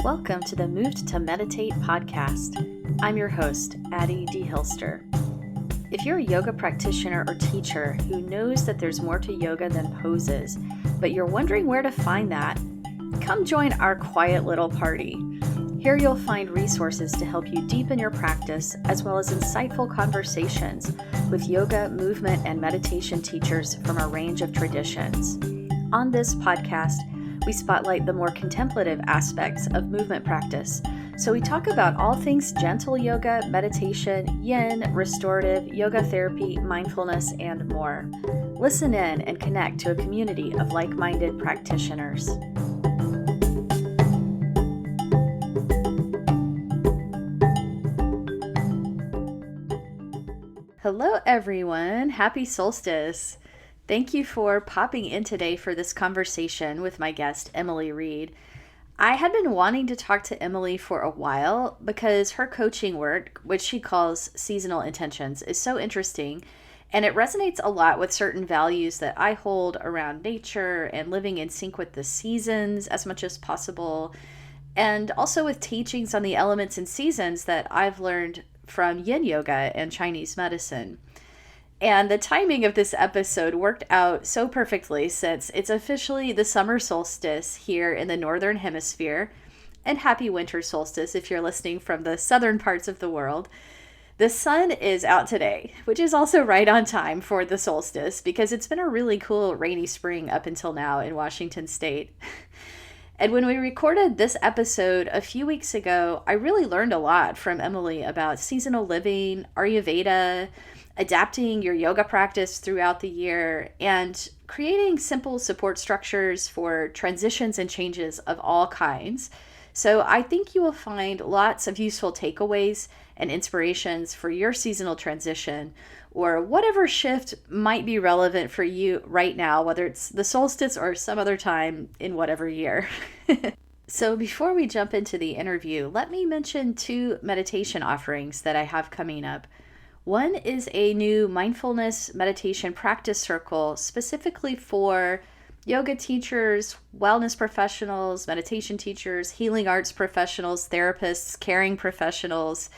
Welcome to the Moved to Meditate podcast. I'm your host, Addie D. Hilster. If you're a yoga practitioner or teacher who knows that there's more to yoga than poses, but you're wondering where to find that, come join our quiet little party. Here you'll find resources to help you deepen your practice, as well as insightful conversations with yoga, movement, and meditation teachers from a range of traditions. On this podcast, we spotlight the more contemplative aspects of movement practice. So we talk about all things gentle yoga, meditation, yin, restorative, yoga therapy, mindfulness, and more. Listen in and connect to a community of like-minded practitioners. Hello, everyone. Happy solstice. Thank you for popping in today for this conversation with my guest, Emilie Reid. I had been wanting to talk to Emilie for a while because her coaching work, which she calls seasonal intentions, is so interesting, and it resonates a lot with certain values that I hold around nature and living in sync with the seasons as much as possible, and also with teachings on the elements and seasons that I've learned from yin yoga and Chinese medicine. And the timing of this episode worked out so perfectly since it's officially the summer solstice here in the Northern Hemisphere, and happy winter solstice if you're listening from the southern parts of the world. The sun is out today, which is also right on time for the solstice because it's been a really cool rainy spring up until now in Washington state. And when we recorded this episode a few weeks ago, I really learned a lot from Emilie about seasonal living, Ayurveda, adapting your yoga practice throughout the year, and creating simple support structures for transitions and changes of all kinds. So I think you will find lots of useful takeaways and inspirations for your seasonal transition or whatever shift might be relevant for you right now, whether it's the solstice or some other time in whatever year. So before we jump into the interview, let me mention 2 meditation offerings that I have coming up. One is a new mindfulness meditation practice circle specifically for yoga teachers, wellness professionals, meditation teachers, healing arts professionals, therapists, caring professionals.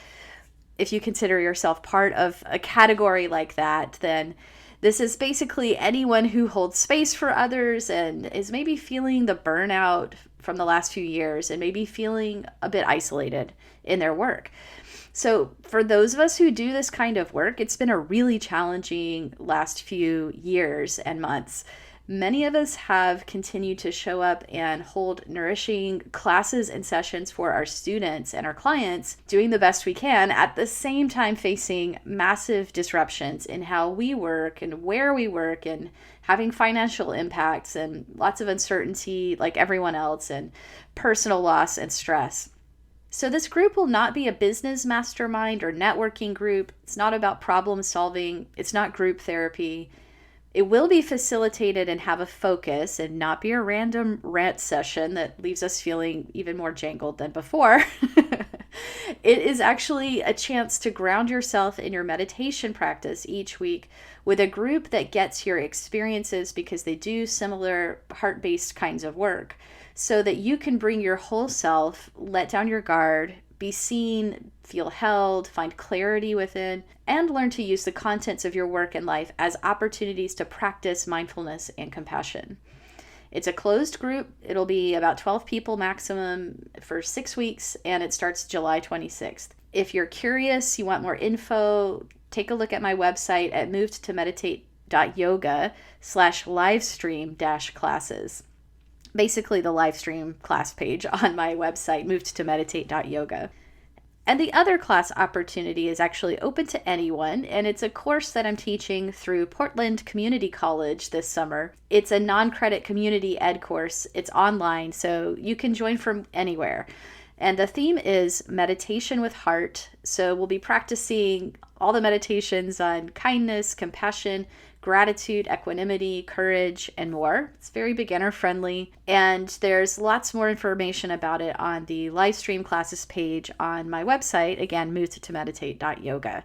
If you consider yourself part of a category like that, then this is basically anyone who holds space for others and is maybe feeling the burnout from the last few years and maybe feeling a bit isolated in their work. So for those of us who do this kind of work, it's been a really challenging last few years and months. Many of us have continued to show up and hold nourishing classes and sessions for our students and our clients, doing the best we can, at the same time facing massive disruptions in how we work and where we work and having financial impacts and lots of uncertainty like everyone else and personal loss and stress. So this group will not be a business mastermind or networking group. It's not about problem solving. It's not group therapy. It will be facilitated and have a focus and not be a random rant session that leaves us feeling even more jangled than before. It is actually a chance to ground yourself in your meditation practice each week with a group that gets your experiences because they do similar heart-based kinds of work, so that you can bring your whole self, let down your guard, be seen, feel held, find clarity within, and learn to use the contents of your work and life as opportunities to practice mindfulness and compassion. It's a closed group. It'll be about 12 people maximum for 6 weeks, and it starts July 26th. If you're curious, you want more info, take a look at my website at movedtomeditate.yoga/livestream-classes. Basically the live stream class page on my website, movedtomeditate.yoga. And the other class opportunity is actually open to anyone, and it's a course that I'm teaching through Portland Community College this summer. It's a non-credit community ed course. It's online, so you can join from anywhere. And the theme is meditation with heart. So we'll be practicing all the meditations on kindness, compassion, gratitude, equanimity, courage, and more. It's very beginner friendly. And there's lots more information about it on the live stream classes page on my website, again, movedtomeditate.yoga.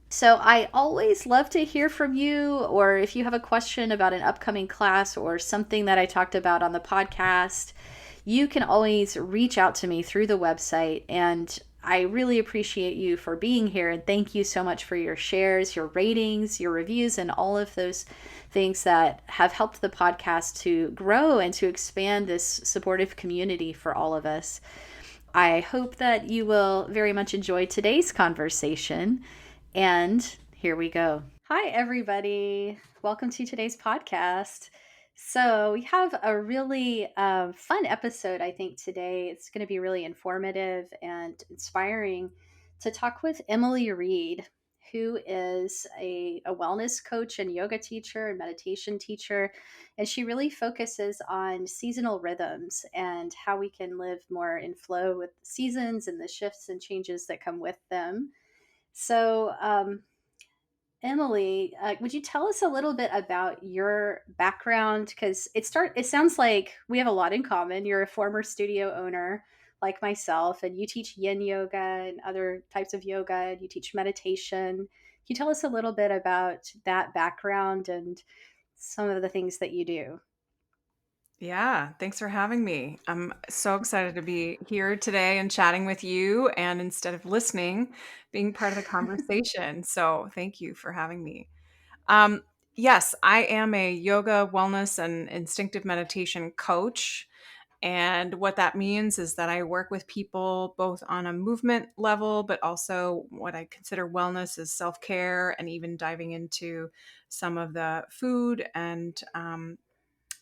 So I always love to hear from you, or if you have a question about an upcoming class or something that I talked about on the podcast, you can always reach out to me through the website. And I really appreciate you for being here. And thank you so much for your shares, your ratings, your reviews, and all of those things that have helped the podcast to grow and to expand this supportive community for all of us. I hope that you will very much enjoy today's conversation. And here we go. Hi, everybody. Welcome to today's podcast. So, we have a really fun episode, I think, today. It's going to be really informative and inspiring to talk with Emilie Reid, who is a wellness coach and yoga teacher and meditation teacher. And she really focuses on seasonal rhythms and how we can live more in flow with seasons and the shifts and changes that come with them. So, Emilie, would you tell us a little bit about your background? Because it sounds like we have a lot in common. You're a former studio owner like myself, and you teach yin yoga and other types of yoga, and you teach meditation. Can you tell us a little bit about that background and some of the things that you do? Yeah, thanks for having me. I'm so excited to be here today and chatting with you, and instead of listening, being part of the conversation. So, thank you for having me. Um, yes, I am a yoga, wellness, and instinctive meditation coach. And what that means is that I work with people both on a movement level, but also what I consider wellness is self care, and even diving into some of the food and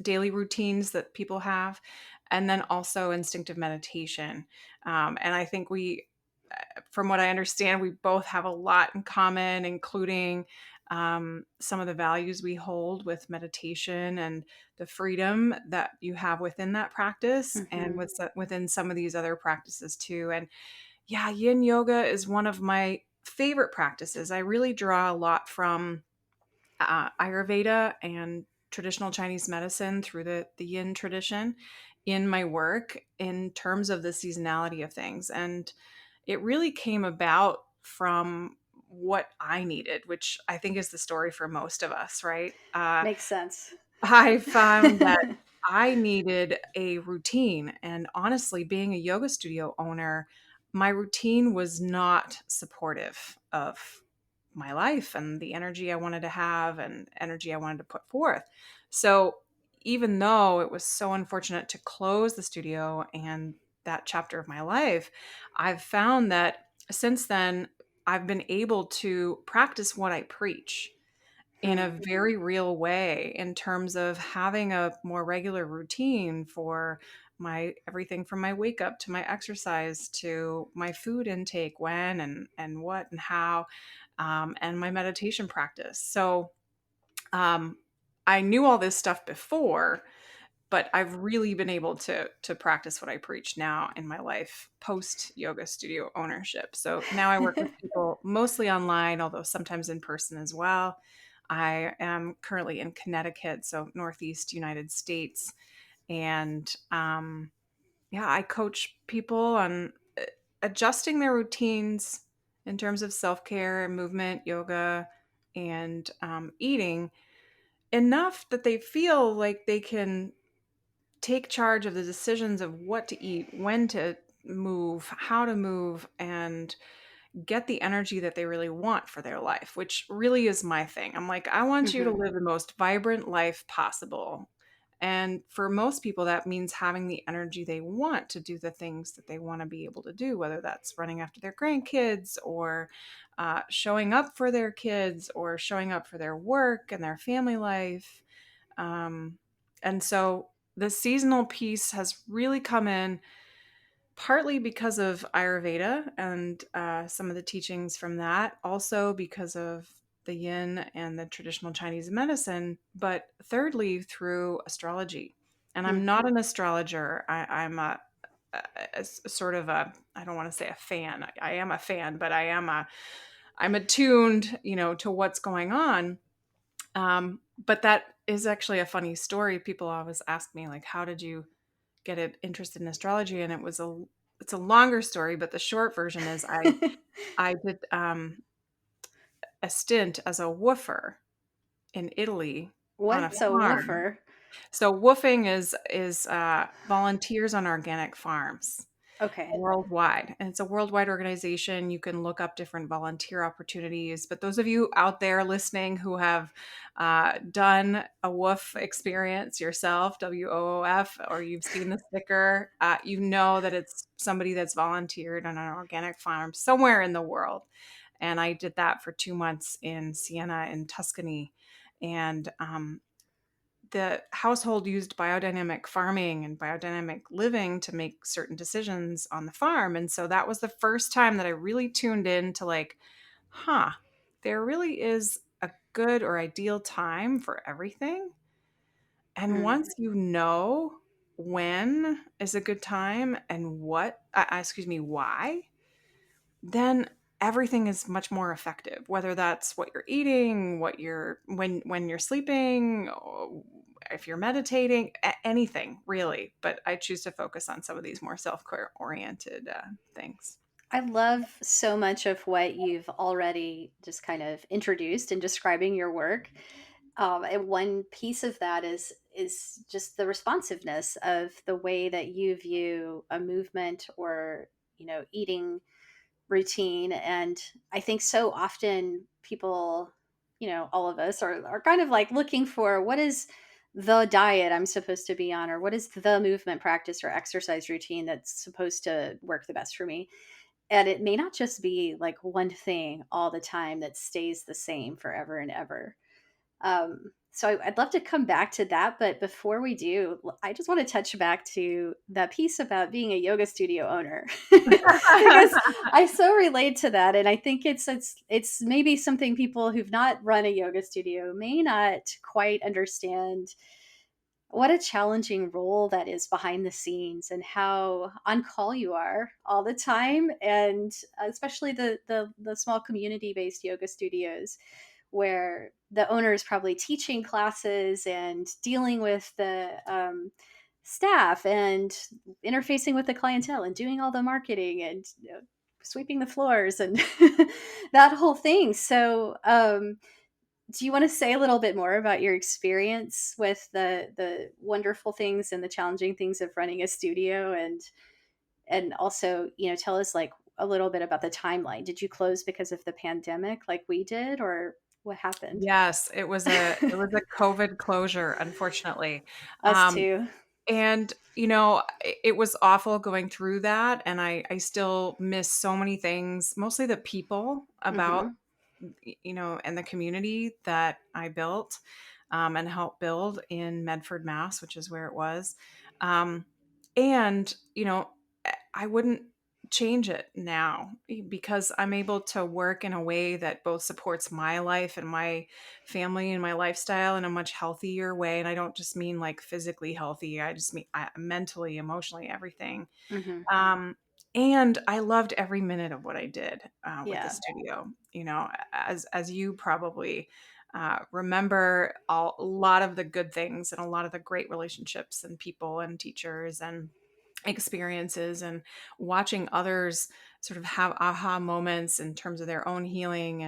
daily routines that people have, and then also instinctive meditation. And I think from what I understand, we both have a lot in common, including some of the values we hold with meditation and the freedom that you have within that practice, and Hmm. within some of these other practices too. And yeah, yin yoga is one of my favorite practices. I really draw a lot from Ayurveda and traditional Chinese medicine through the yin tradition in my work in terms of the seasonality of things. And it really came about from what I needed, which I think is the story for most of us, right? Makes sense. I found that I needed a routine. And honestly, being a yoga studio owner, my routine was not supportive of my life and the energy I wanted to have and energy I wanted to put forth. So, even though it was so unfortunate to close the studio and that chapter of my life, I've found that since then, I've been able to practice what I preach in Hmm. a very real way in terms of having a more regular routine for my everything from my wake up to my exercise to my food intake, when and what and how, and my meditation practice. So um, I knew all this stuff before, but I've really been able to practice what I preach now in my life post yoga studio ownership. So now I work with people mostly online, although sometimes in person as well. I am currently in Connecticut, so Northeast United States, and yeah, I coach people on adjusting their routines in terms of self care, movement, yoga, and eating enough that they feel like they can take charge of the decisions of what to eat, when to move, how to move, and get the energy that they really want for their life, which really is my thing. I'm like, I want you to Hmm. live the most vibrant life possible. And for most people, that means having the energy they want to do the things that they want to be able to do, whether that's running after their grandkids or showing up for their kids or showing up for their work and their family life. Um, and so the seasonal piece has really come in partly because of Ayurveda and some of the teachings from that, also because of the yin and the traditional Chinese medicine, but thirdly, through astrology. And I'm not an astrologer. I'm a sort of a, I don't want to say a fan. I am a fan, but I'm attuned, to what's going on. But that is actually a funny story. People always ask me, like, how did you get it interested in astrology? And it's a longer story, but the short version is I did a stint as a woofer in Italy on a What's a farm. woofer? So woofing is volunteers on organic farms Okay. worldwide, and it's a worldwide organization. You can look up different volunteer opportunities. But those of you out there listening who have done a woof experience yourself, WOOF, or you've seen the sticker, you know that it's somebody that's volunteered on an organic farm somewhere in the world. And I did that for 2 months in Siena in Tuscany. And the household used biodynamic farming and biodynamic living to make certain decisions on the farm. And so that was the first time that I really tuned in to like, huh, there really is a good or ideal time for everything. And Mm, once you know when is a good time and excuse me, why, then everything is much more effective, whether that's what you're eating, what you're when you're sleeping, or if you're meditating, anything really. But I choose to focus on some of these more self-care oriented things. I love so much of what you've already just kind of introduced in describing your work. And one piece of that is just the responsiveness of the way that you view a movement or eating routine. And I think so often people, all of us are kind of like looking for what is the diet I'm supposed to be on, or what is the movement practice or exercise routine that's supposed to work the best for me. And it may not just be like one thing all the time that stays the same forever and ever. So I'd love to come back to that, but before we do, I just want to touch back to that piece about being a yoga studio owner because I so relate to that, and I think it's maybe something people who've not run a yoga studio may not quite understand what a challenging role that is behind the scenes and how on call you are all the time, and especially the small community based yoga studios where the owner is probably teaching classes and dealing with the staff and interfacing with the clientele and doing all the marketing and sweeping the floors and that whole thing. So do you want to say a little bit more about your experience with the wonderful things and the challenging things of running a studio, and also, tell us like a little bit about the timeline. Did you close because of the pandemic like we did, or what happened? Yes, it was a COVID closure, unfortunately. Us Um, too. and it was awful going through that, and I still miss so many things, mostly the people about Mhm. and the community that I built and helped build in Medford, Mass, which is where it was. Um, and, I wouldn't change it now because I'm able to work in a way that both supports my life and my family and my lifestyle in a much healthier way. And I don't just mean like physically healthy, I just mean mentally, emotionally, everything. Mhm. Um, and I loved every minute of what I did with the Yeah. studio. As you probably remember, a lot of the good things and a lot of the great relationships and people and teachers and experiences, and watching others sort of have aha moments in terms of their own healing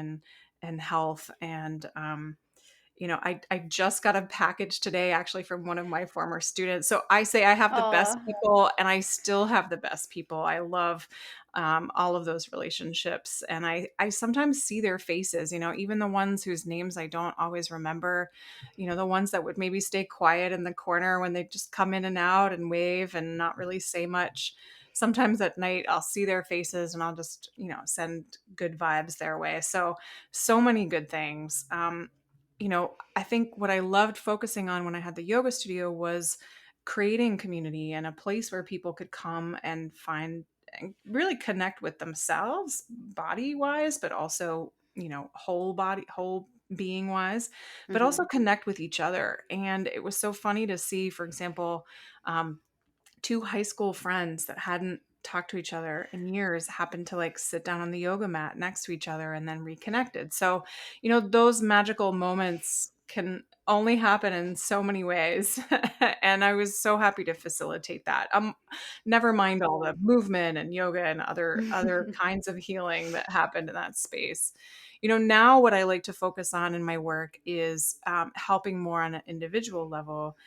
and health. And I just got a package today actually from one of my former students. So I say I have the best Oh, people and I still have the best people. I love all of those relationships. And I sometimes see their faces, even the ones whose names I don't always remember, the ones that would maybe stay quiet in the corner when they just come in and out and wave and not really say much. Sometimes at night I'll see their faces and I'll just, send good vibes their way. So many good things. I think what I loved focusing on when I had the yoga studio was creating community and a place where people could come and find and really connect with themselves body wise, but also, whole body, whole being wise, but also mhm. connect with each other. And it was so funny to see, for example, two high school friends that hadn't talked to each other in years happened to like sit down on the yoga mat next to each other and then reconnected. So, those magical moments can only happen in so many ways. And I was so happy to facilitate that. Never mind all the movement and yoga and other kinds of healing that happened in that space. Now what I like to focus on in my work is helping more on an individual level,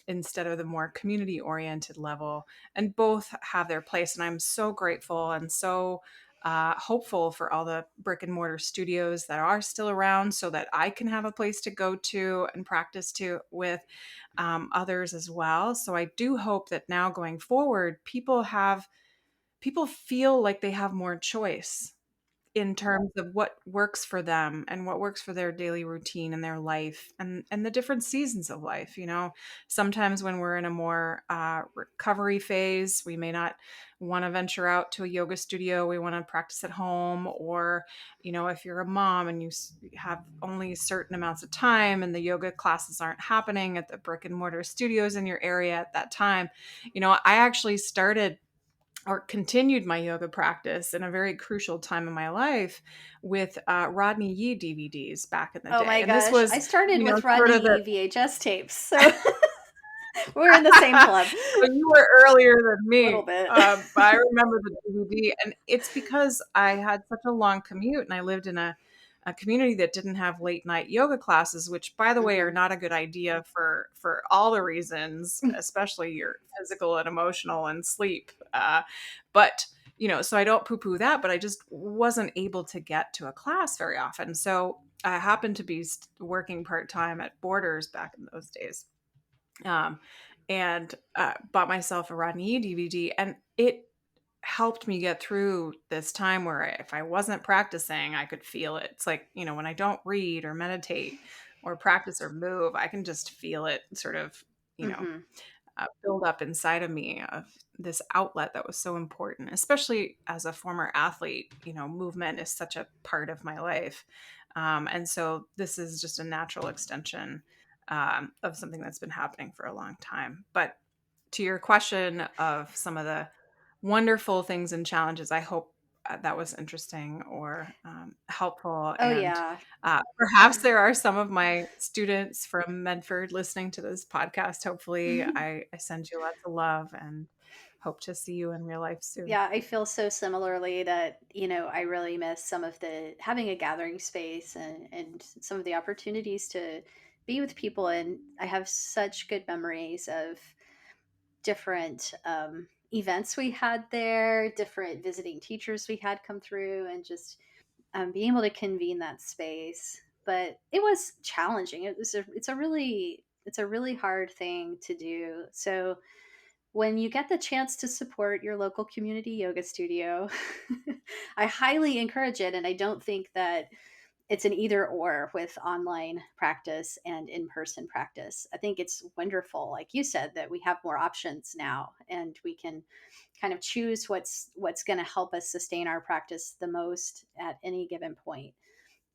instead of the more community oriented level. And both have their place. And I'm so grateful and so hopeful for all the brick and mortar studios that are still around, so that I can have a place to go to and practice to with others as well. So I do hope that now going forward, people feel like they have more choice in terms of what works for them and what works for their daily routine and their life, and the different seasons of life. Sometimes when we're in a more recovery phase, we may not want to venture out to a yoga studio. We want to practice at home. Or if you're a mom and you have only certain amounts of time and the yoga classes aren't happening at the brick and mortar studios in your area at that time. I actually started or continued my yoga practice in a very crucial time in my life with Rodney Yee DVDs back in the Oh day. my And this gosh, I was, started with sort Rodney of the, Yee VHS tapes, so we're in the same club. so you were earlier than A little me. bit. But I remember the DVD, and it's because I had such a long commute and I lived in a community that didn't have late night yoga classes, which by the way are Mhm. not a good idea for all the reasons, especially your physical and emotional and sleep. But so I don't poo poo that, but I just wasn't able to get to a class very often. So I happened to be working part time at Borders back in those days, um, and bought myself a Rodney Yee DVD, and it helped me get through this time where if I wasn't practicing, I could feel it. It's like, when I don't read or meditate or practice or move, I can just feel it sort of, you know, Mhm. build up inside of me of this outlet that was so important, especially as a former athlete. Movement is such a part of my life. And so this is just a natural extension of something that's been happening for a long time. But to your question of some of the wonderful things and challenges, I hope that was interesting or helpful. Oh And yeah. perhaps there are some of my students from Medford listening to this podcast. Hopefully, I send you lots of love and hope to see you in real life soon. Yeah, I feel so similarly that, I really miss some of the having a gathering space and some of the opportunities to be with people. And I have such good memories of different events we had there, different visiting teachers we had come through, and just being able to convene that space. But it was challenging. It's a really hard thing to do. So when you get the chance to support your local community yoga studio, I highly encourage it. And I don't think that it's an either or with online practice and in person practice. I think it's wonderful, like you said, that we have more options now and we can kind of choose what's going to help us sustain our practice the most at any given point.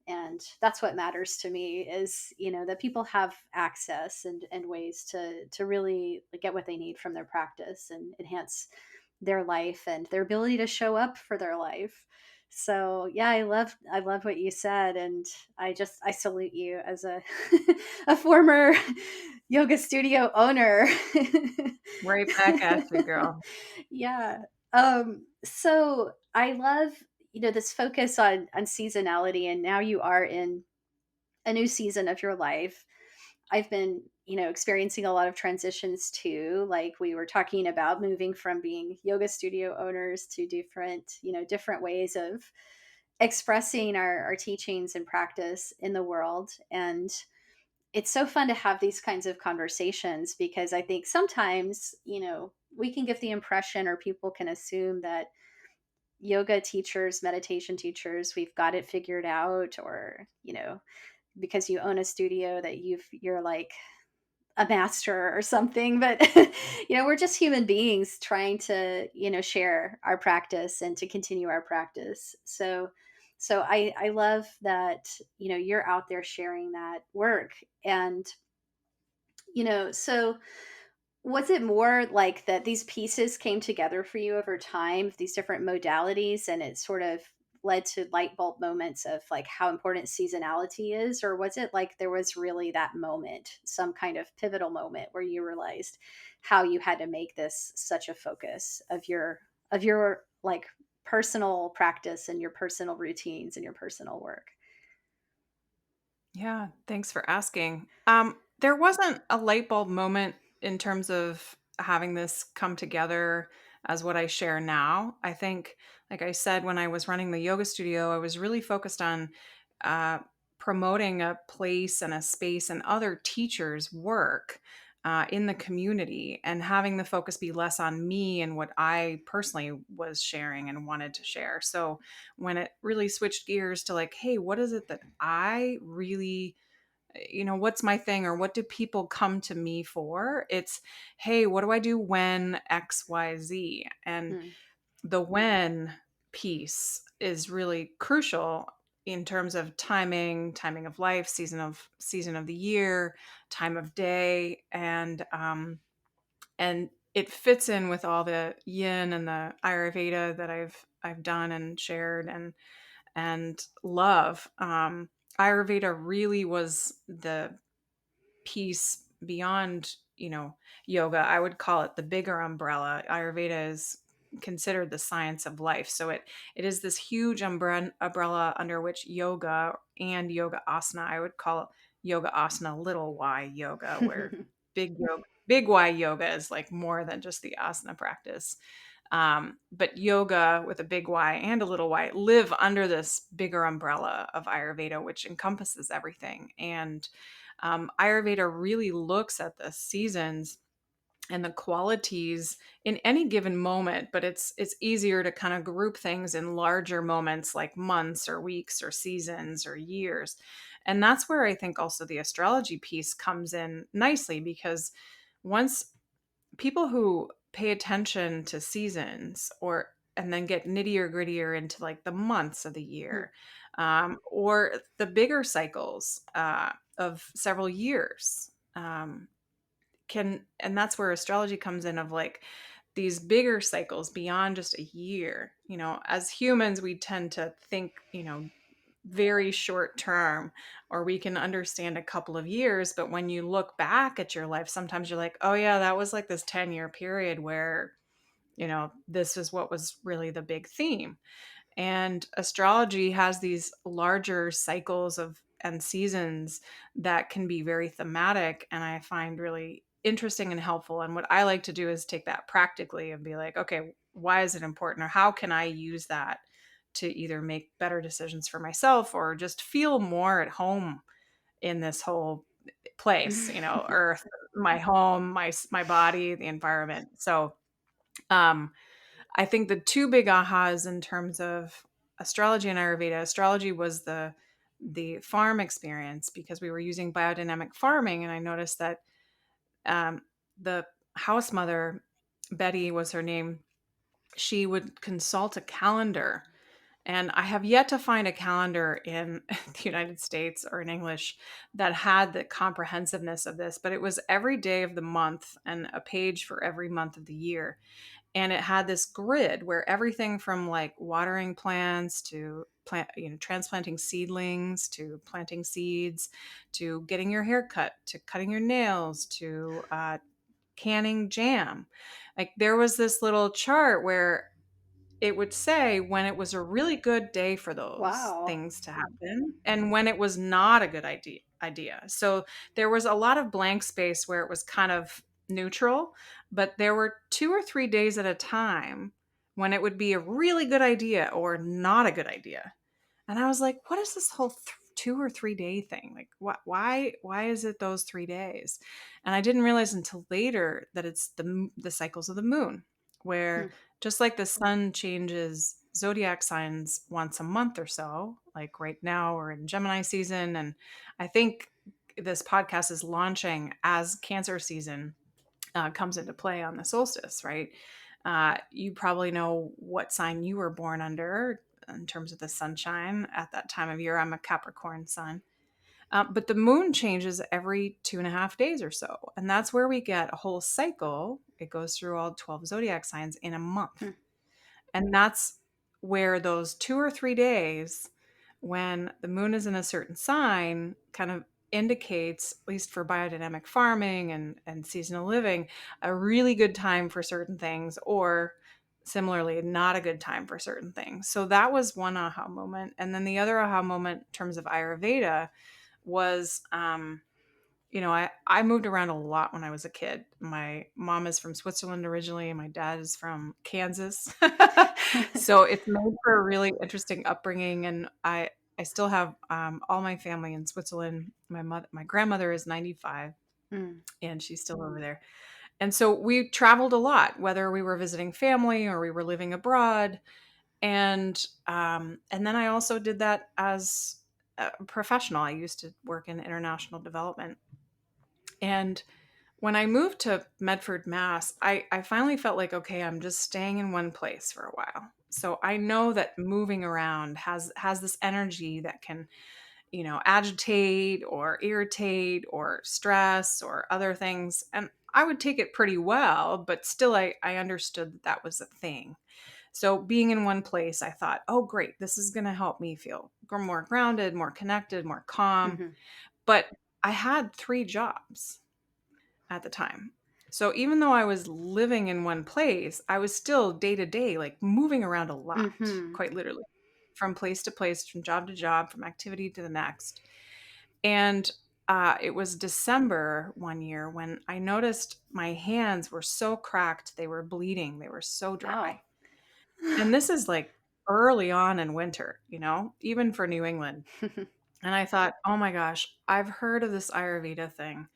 And that's what matters to me is that people have access and ways to really get what they need from their practice and enhance their life and their ability to show up for their life. So yeah, I love what you said, and I salute you as a a former yoga studio owner. Right back at you, girl. Yeah. So I love this focus on seasonality, and now you are in a new season of your life. I've been, experiencing a lot of transitions too. Like we were talking about moving from being yoga studio owners to different ways of expressing our teachings and practice in the world. And it's so fun to have these kinds of conversations because I think sometimes, we can give the impression or people can assume that yoga teachers, meditation teachers, we've got it figured out, or, because you own a studio that you're like a master or something. But we're just human beings trying to share our practice and to continue our practice. So I love that you're out there sharing that work. And so was it more like that these pieces came together for you over time, these different modalities, and it sort of led to light bulb moments of like how important seasonality is? Or was it like there was really that moment, some kind of pivotal moment where you realized how you had to make this such a focus of your like personal practice and your personal routines and your personal work? Yeah, thanks for asking. There wasn't a light bulb moment in terms of having this come together as what I share now. I think, like I said, when I was running the yoga studio, I was really focused on uh, promoting a place and a space and other teachers' work in the community, and having the focus be less on me and what I personally was sharing and wanted to share. So, when it really switched gears to like, hey, what is it that I really, what's my thing, or what do people come to me for? It's, hey, what do I do when XYZ? And Hmm. the when piece is really crucial in terms of timing of life, season of the year, time of day, and it fits in with all the yin and the Ayurveda that I've done and shared and love. Ayurveda really was the piece beyond, yoga. I would call it the bigger umbrella. Ayurveda is considered the science of life. So it is this huge umbrella under which yoga and yoga asana. I would call yoga asana little y yoga, where big Y yoga is like more than just the asana practice. But yoga with a big Y and a little y live under this bigger umbrella of Ayurveda, which encompasses everything. And Ayurveda really looks at the seasons and the qualities in any given moment, but it's easier to kind of group things in larger moments like months or weeks or seasons or years. And that's where I think also the astrology piece comes in nicely, because once people who pay attention to seasons, or and then get nittier grittier into like the months of the year, or the bigger cycles of several years, can and that's where astrology comes in, of like these bigger cycles beyond just a year. As humans, we tend to think, very short term, or we can understand a couple of years, but when you look back at your life, sometimes you're like, oh yeah, that was like this 10-year period where, this is what was really the big theme. And astrology has these larger cycles of and seasons that can be very thematic, and I find really interesting and helpful. And what I like to do is take that practically and be like, okay, why is it important, or how can I use that to either make better decisions for myself or just feel more at home in this whole place, earth, my home, my body, the environment. So um I think the two big ahas in terms of astrology and Ayurveda, astrology was the farm experience, because we were using biodynamic farming, and I noticed that um, the house mother, Betty was her name, she would consult a calendar. And I have yet to find a calendar in the United States or in English that had the comprehensiveness of this, but it was every day of the month and a page for every month of the year. And it had this grid where everything from like watering plants to transplanting seedlings to planting seeds to getting your hair cut to cutting your nails to canning jam, like there was this little chart where it would say when it was a really good day for those Wow. things to happen and when it was not a good idea. So there was a lot of blank space where it was kind of neutral, but there were 2 or 3 days at a time when it would be a really good idea or not a good idea. And I was like, what is this whole 2 or 3 day thing? Like, why is it those 3 days? And I didn't realize until later that it's the cycles of the moon, Hmm. where just like the sun changes zodiac signs once a month or so, like right now we're in Gemini season, and I think this podcast is launching as Cancer season comes into play on the solstice, right? You probably know what sign you were born under in terms of the sunshine at that time of year. I'm a Capricorn sun. But the moon changes every 2.5 days or so. And that's where we get a whole cycle. It goes through all 12 zodiac signs in a month. Hmm. And that's where those 2 or 3 days when the moon is in a certain sign kind of indicates, at least for biodynamic farming and seasonal living, a really good time for certain things, or similarly, not a good time for certain things. So that was one aha moment. And then the other aha moment in terms of Ayurveda was, I moved around a lot when I was a kid. My mom is from Switzerland originally, and my dad is from Kansas. So it's made for a really interesting upbringing. And I still have all my family in Switzerland. My grandmother is 95, Mm. and she's still over there. And so we traveled a lot, whether we were visiting family or we were living abroad. And then I also did that as a professional. I used to work in international development. And when I moved to Medford, Mass, I finally felt like, okay, I'm just staying in one place for a while. So I know that moving around has this energy that can, agitate or irritate or stress or other things. And I would take it pretty well, but still I understood that that was a thing. So being in one place, I thought, oh, great, this is going to help me feel more grounded, more connected, more calm. Hmm. But I had 3 jobs at the time. So even though I was living in one place, I was still day to day, like moving around a lot, Hmm. quite literally, from place to place, from job to job, from activity to the next. And it was December one year when I noticed my hands were so cracked, they were bleeding, they were so Wow. dry. And this is like early on in winter, even for New England. And I thought, oh my gosh, I've heard of this Ayurveda thing.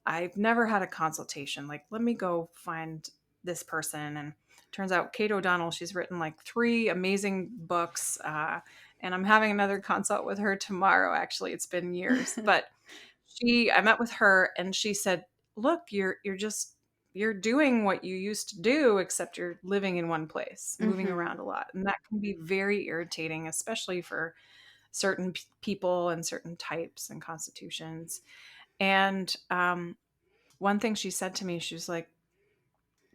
I've never had a consultation. Like, let me go find this person. And turns out Kate O'Donnell, she's written like 3 amazing books. And I'm having another consult with her tomorrow. Actually, it's been years, but I met with her and she said, look, you're doing what you used to do, except you're living in one place, moving Hmm. around a lot. And that can be very irritating, especially for certain people and certain types and constitutions. And one thing she said to me, she was like,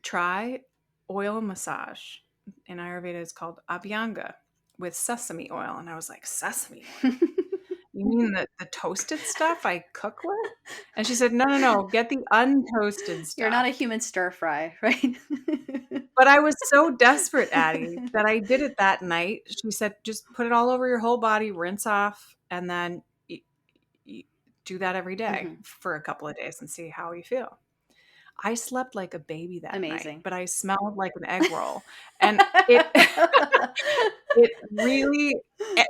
try oil massage. In Ayurveda, it's called abhyanga with sesame oil. And I was like, sesame oil? You mean the toasted stuff I cook with? And she said, no, no, no, get the untoasted You're not a stuff. human stir fry, right? But I was so desperate, Addie, that I did it that night. She said, just put it all over your whole body, rinse off, and then y- do that every day Hmm. for a couple of days and see how you feel. I slept like a baby that night, Amazing. but I smelled like an egg roll. And it it really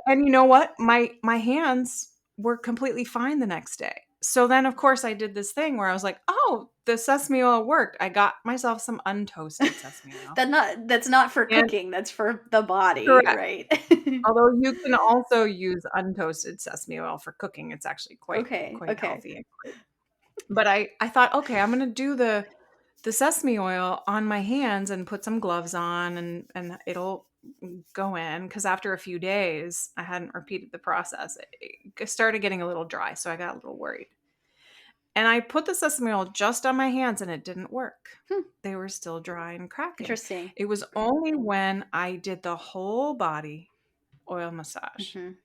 and you know what? My hands were completely fine the next day. So then of course I did this thing where I was like, "Oh, the sesame oil worked." I got myself some untoasted sesame oil. That's not for And cooking, that's for the body, correct. right? Although you can also use untoasted sesame oil for cooking. It's actually quite Okay, quite okay. healthy and great. But I thought, "Okay, I'm going to do the sesame oil on my hands and put some gloves on and it'll go in because after a few days I hadn't repeated the process. It started getting a little dry, so I got a little worried. And I put the sesame oil just on my hands and it didn't work. Hmm, They were still dry and cracking. interesting. It was only when I did the whole body oil massage. Mhm.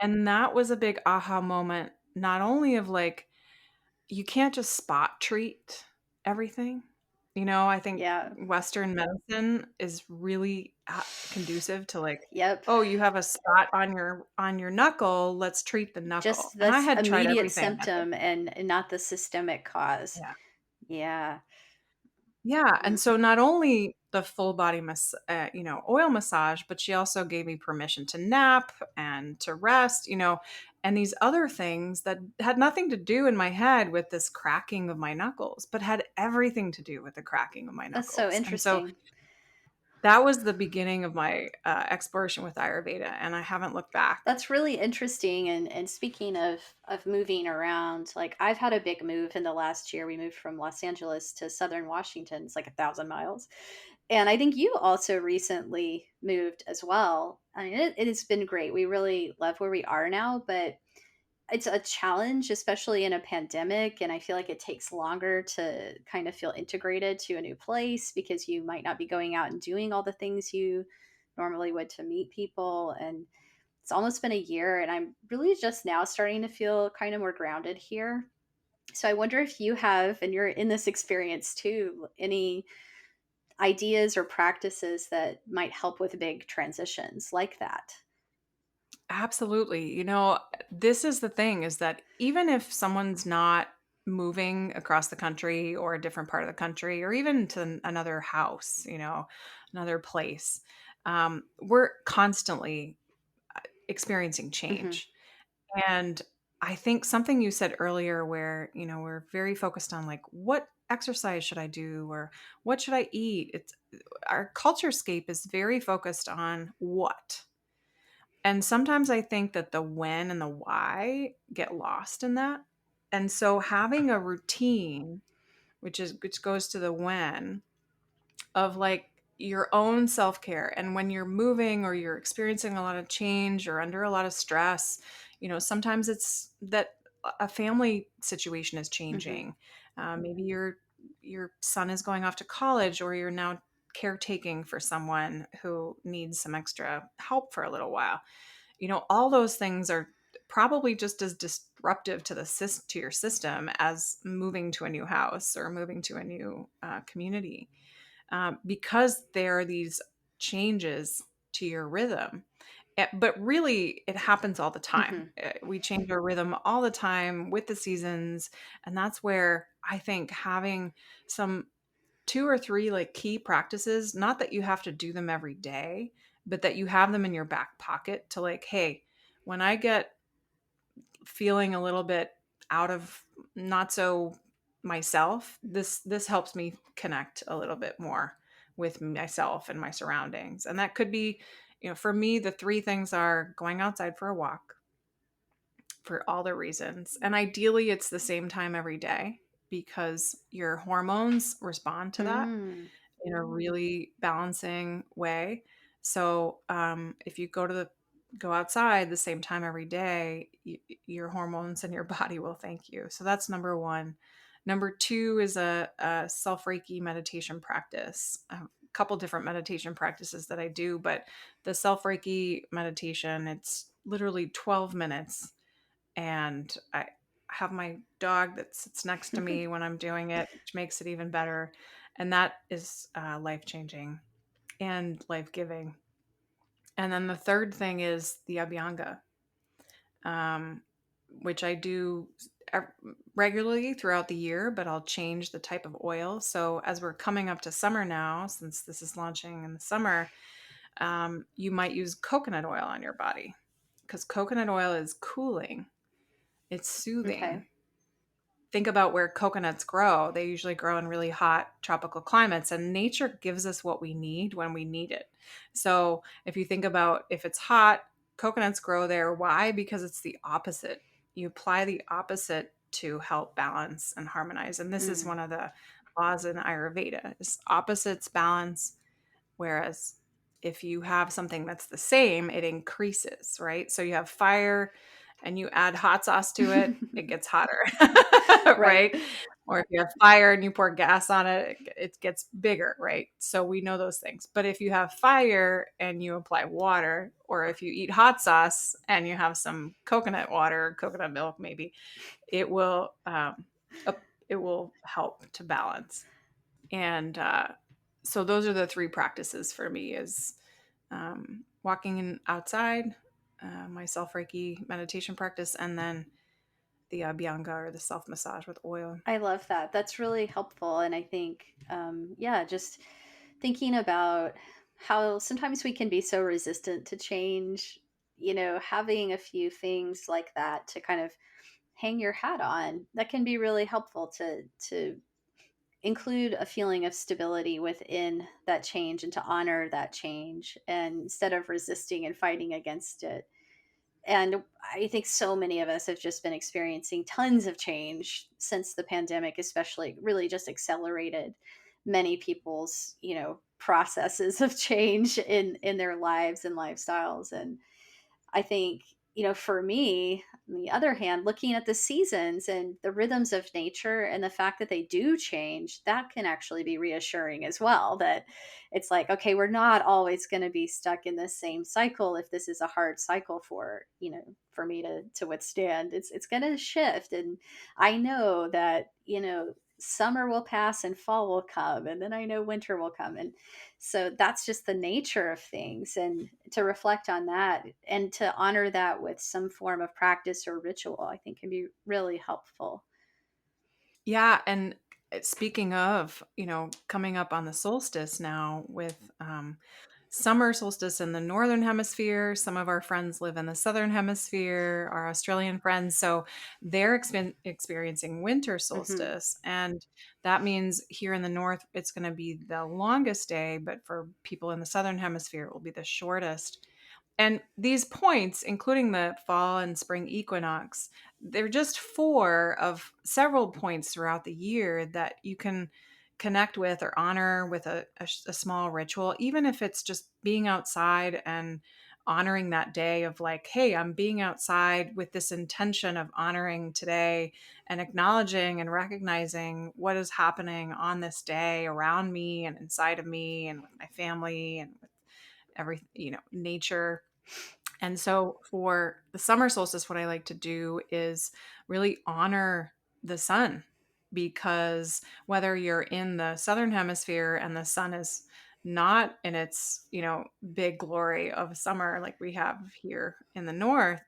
And that was a big aha moment, not only of like you can't just spot treat everything. I think Yeah. Western medicine is really conducive to like, Yep. oh, you have a spot on your knuckle, let's treat the knuckle. Just And I this had tried immediate everything. symptom and not the systemic cause. Yeah. Yeah. Yeah, and Mm. so not only the full body oil massage, but she also gave me permission to nap and to rest, and these other things that had nothing to do in my head with this cracking of my knuckles, but had everything to do with the cracking of my That's so knuckles. And so interesting. that was the beginning of my exploration with Ayurveda, and I haven't looked back. That's really interesting. And speaking of moving around, like I've had a big move in the last year. We moved from Los Angeles to Southern Washington. It's like 1,000 miles. And I think you also recently moved as well. I mean, it has been great. We really love where we are now, but it's a challenge, especially in a pandemic. And I feel like it takes longer to kind of feel integrated to a new place because you might not be going out and doing all the things you normally would to meet people. And it's almost been a year, and I'm really just now starting to feel kind of more grounded here. So I wonder if you have, and you're in this experience too, any ideas or practices that might help with big transitions like that. Absolutely. This is the thing is that even if someone's not moving across the country or a different part of the country or even to another house, another place, we're constantly experiencing Hmm. change. And I think something you said earlier where, we're very focused on like what exercise should I do or what should I eat? It's our culture scape is very focused on what. And sometimes I think that the when and the why get lost in that. And so having a routine, which goes to the when, of like your own self-care, and when you're moving or you're experiencing a lot of change or under a lot of stress, sometimes it's that a family situation is Hmm. changing. Maybe your son is going off to college, or you're now caretaking for someone who needs some extra help for a little while. All those things are probably just as disruptive to to your system as moving to a new house or moving to a new community, because there are these changes to your rhythm. But really, it happens all the time. Hmm. We change our rhythm all the time with the seasons. And that's where I think having some two or three like key practices, not that you have to do them every day, but that you have them in your back pocket to like, hey, when I get feeling a little bit out of not so myself, this helps me connect a little bit more with myself and my surroundings. And that could be, for me, the three things are going outside for a walk for all the reasons. And ideally it's the same time every day because your hormones respond to that Mm. in a really balancing way. So if you go outside the same time every day, your hormones and your body will thank you. So that's number one. Number two is a self Reiki meditation practice. I have a couple different meditation practices that I do, but the self Reiki meditation, it's literally 12 minutes, and I have my dog that sits next to me when I'm doing it, which makes it even better. And that is life changing and life giving. And then the third thing is the Abhyanga, um, which I do regularly throughout the year, but I'll change the type of oil. So as we're coming up to summer now, since this is launching in the summer, you might use coconut oil on your body because coconut oil is cooling, it's Okay. soothing. Think about where coconuts grow. They usually grow in really hot tropical climates, and nature gives us what we need when we need it. So, if you think about if it's hot, coconuts grow there. Why? Because it's the opposite. You apply the opposite to help balance and harmonize. And this is Mm. one of the laws in Ayurveda is opposites balance. Whereas if you have something that's the same, it increases, right? So you have fire and you add hot sauce to it, it gets hotter, Right. right? Or if you have fire and you pour gas on it, it gets bigger, right? So we know those things. But if you have fire and you apply water, or if you eat hot sauce and you have some coconut water, coconut milk, maybe it will it will help to balance. And so those are the three practices for me: is walking outside, my self Reiki meditation practice, and then the Abhyanga or the self massage with oil. I love that. That's really helpful. And I think, yeah, just thinking about how sometimes we can be so resistant to change, having a few things like that to kind of hang your hat on, that can be really helpful to include a feeling of stability within that change and to honor that change, and instead of resisting and fighting against it. And I think so many of us have just been experiencing tons of change since the pandemic, especially really just accelerated many people's, processes of change in their lives and lifestyles. And I think for me, on the other hand, looking at the seasons and the rhythms of nature and the fact that they do change, that can actually be reassuring as well. That it's like, okay, we're not always going to be stuck in this same cycle. If this is a hard cycle for, for me to withstand, it's going to shift. And I know that, summer will pass and fall will come, and then I know winter will come. And so that's just the nature of things. And to reflect on that and to honor that with some form of practice or ritual, I think can be really helpful. Yeah, and speaking of, coming up on the solstice now with summer solstice in the northern hemisphere, some of our friends live in the southern hemisphere, our Australian friends, so they're experiencing winter Hmm. solstice, and that means here in the north it's going to be the longest day, but for people in the southern hemisphere it will be the shortest. And these points, including the fall and spring equinox, they're just four of several points throughout the year that you can connect with or honor with a small ritual, even if it's just being outside and honoring that day of like, hey, I'm being outside with this intention of honoring today and acknowledging and recognizing what is happening on this day around me and inside of me and with my family and with every, nature. And so for the summer solstice, what I like to do is really honor the sun, because whether you're in the southern hemisphere and the sun is not in its, big glory of summer like we have here in the north,